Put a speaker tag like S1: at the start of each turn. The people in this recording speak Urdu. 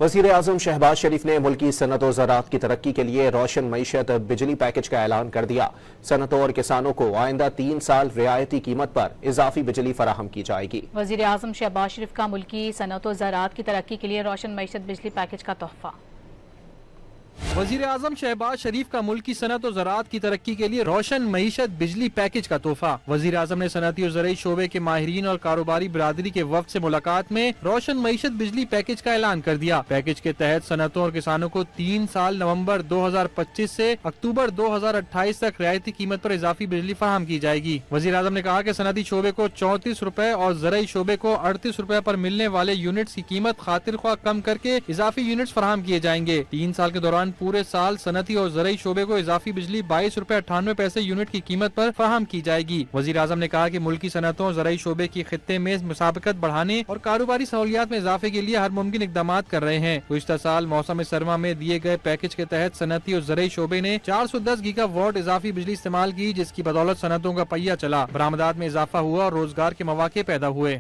S1: وزیر اعظم شہباز شریف نے ملکی صنعت و زراعت کی ترقی کے لیے روشن معیشت بجلی پیکج کا اعلان کر دیا۔ صنعتوں اور کسانوں کو آئندہ 3 سال رعایتی قیمت پر اضافی بجلی فراہم کی جائے گی۔
S2: وزیر اعظم شہباز شریف کا ملکی صنعت و زراعت کی ترقی کے لیے روشن معیشت بجلی پیکج کا تحفہ۔
S3: وزیر اعظم شہباز شریف کا ملکی صنعت و زراعت کی ترقی کے لیے روشن معیشت بجلی پیکج کا تحفہ۔ وزیر اعظم نے صنعتی و زرعی شعبے کے ماہرین اور کاروباری برادری کے وفد سے ملاقات میں روشن معیشت بجلی پیکج کا اعلان کر دیا۔ پیکج کے تحت صنعتوں اور کسانوں کو 3 سال نومبر 2025 سے اکتوبر 2028 تک رعایتی قیمت پر اضافی بجلی فراہم کی جائے گی۔ وزیر اعظم نے کہا کہ صنعتی شعبے کو 34 روپے اور زرعی شعبے کو 38 روپے پر ملنے والے یونٹس کی قیمت خاطر خواہ کم کر کے اضافی یونٹس فراہم کیے جائیں گے۔ 3 سال کے دوران پورے سال صنعتی اور زرعی شعبے کو اضافی بجلی 22 روپے 98 پیسے یونٹ کی قیمت پر فراہم کی جائے گی۔ وزیر اعظم نے کہا کہ ملکی صنعتوں اور زرعی شعبے کی خطے میں مسابقت بڑھانے اور کاروباری سہولیات میں اضافے کے لیے ہر ممکن اقدامات کر رہے ہیں۔ گزشتہ سال موسم سرما میں دیے گئے پیکج کے تحت صنعتی اور زرعی شعبے نے 410 گیگا واٹ اضافی بجلی استعمال کی، جس کی بدولت صنعتوں کا پہیہ چلا، برآمدات میں اضافہ ہوا اور روزگار کے مواقع پیدا ہوئے۔